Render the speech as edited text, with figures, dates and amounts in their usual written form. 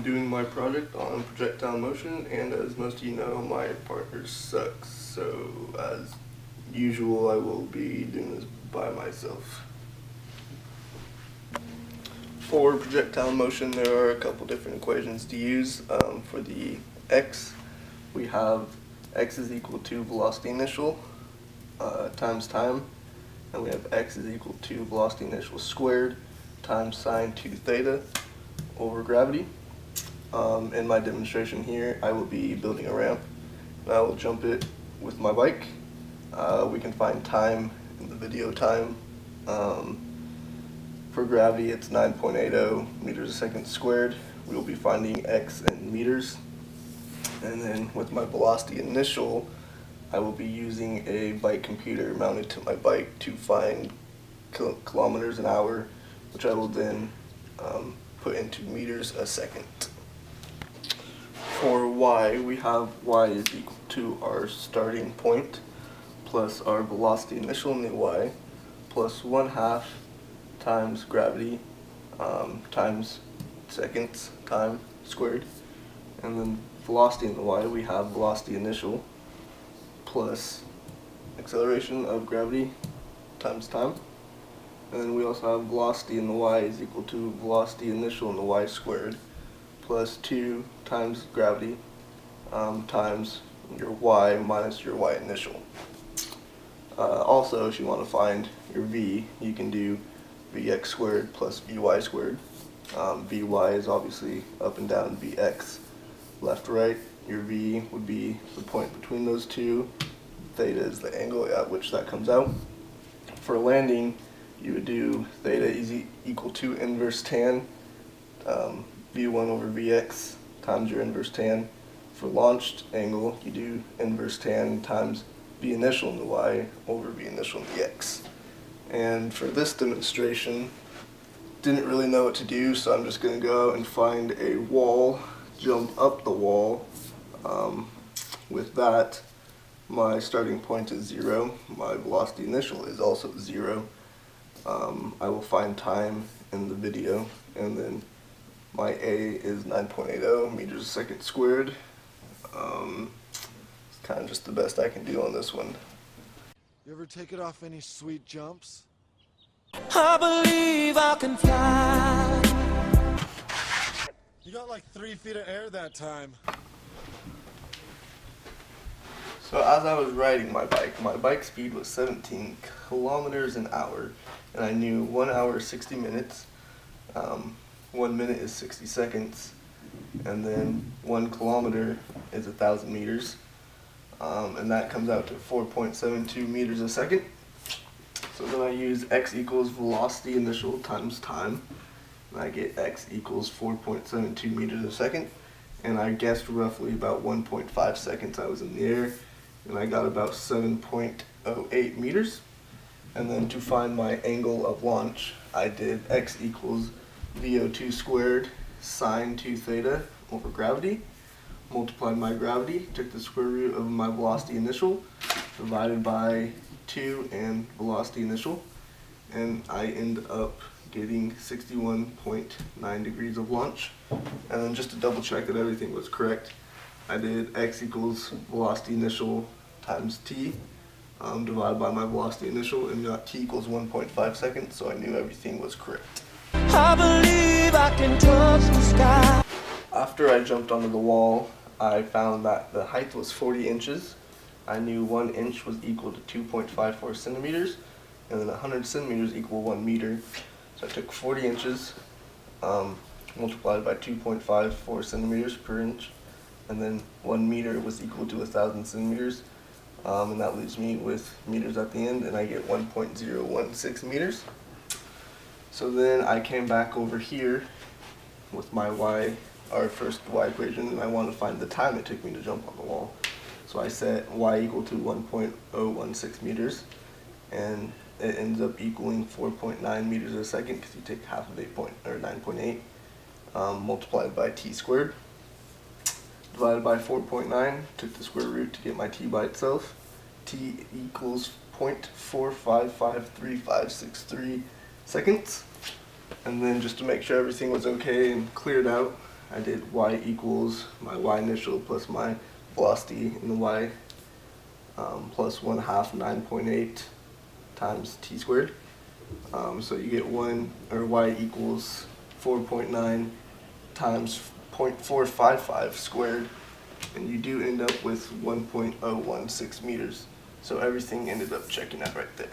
doing my project on projectile motion, and as most of you know, my partner sucks, so as usual I will be doing this by myself. For projectile motion, there are a couple different equations to use. For the x, we have x is equal to velocity initial times time, and we have x is equal to velocity initial squared times sine 2 theta over gravity. In my demonstration here, I will be building a ramp, and I will jump it with my bike. We can find time in the video time. For gravity, it's 9.80 meters a second squared. We will be finding x in meters. And then with my velocity initial, I will be using a bike computer mounted to my bike to find kilometers an hour, which I will then put into meters a second. For y, we have y is equal to our starting point plus our velocity initial in the y plus 1/2 times gravity times seconds time squared. And then velocity in the y, we have velocity initial plus acceleration of gravity times time. And then we also have velocity in the y is equal to velocity initial in the y squared plus 2 times gravity times your y minus your y initial. Also, if you want to find your v, you can do vx squared plus vy squared. Vy is obviously up and down, vx left right. Your v would be the point between those two. Theta is the angle at which that comes out. For landing, you would do theta is equal to inverse tan v1 over vx times your inverse tan. For launched angle, you do inverse tan times v initial in the y over v initial in the x. And for this demonstration, didn't really know what to do, so I'm just going to go and find a wall, jump up the wall. With that, my starting point is 0, my velocity initial is also 0. I will find time in the video, and then my A is 9.80 meters a second squared. It's kind of just the best I can do on this one. You ever take it off any sweet jumps? I believe I can fly. You got like 3 feet of air that time. So as I was riding my bike speed was 17 kilometers an hour, and I knew 1 hour is 60 minutes, 1 minute is 60 seconds, and then 1 kilometer is 1,000 meters, and that comes out to 4.72 meters a second. So then I use x equals velocity initial times time, and I get x equals 4.72 meters a second, and I guessed roughly about 1.5 seconds I was in the air, and I got about 7.08 meters. And then to find my angle of launch, I did x equals VO2 squared sine 2 theta over gravity, multiplied my gravity, took the square root of my velocity initial, divided by 2 and velocity initial, and I end up getting 61.9 degrees of launch. And then just to double check that everything was correct, I did x equals velocity initial times t divided by my velocity initial, and got t equals 1.5 seconds, so I knew everything was correct. I believe I can touch the sky. After I jumped onto the wall, I found that the height was 40 inches. I knew 1 inch was equal to 2.54 centimeters, and then 100 centimeters equal 1 meter. So I took 40 inches, multiplied by 2.54 centimeters per inch, and then 1 meter was equal to 1,000 centimeters, and that leaves me with meters at the end, and I get 1.016 meters. So then I came back over here with my our first y equation, and I want to find the time it took me to jump on the wall. So I set y equal to 1.016 meters, and it ends up equaling 4.9 meters a second, because you take half of 9.8 multiplied by t squared, divided by 4.9, took the square root to get my t by itself. T equals 0.4553563 seconds. And then just to make sure everything was okay and cleared out, I did y equals my y initial plus my velocity in the y plus 1/2 9.8 times t squared. So you get y equals 4.9 times 0.455 squared, and you do end up with 1.016 meters. So everything ended up checking out right there.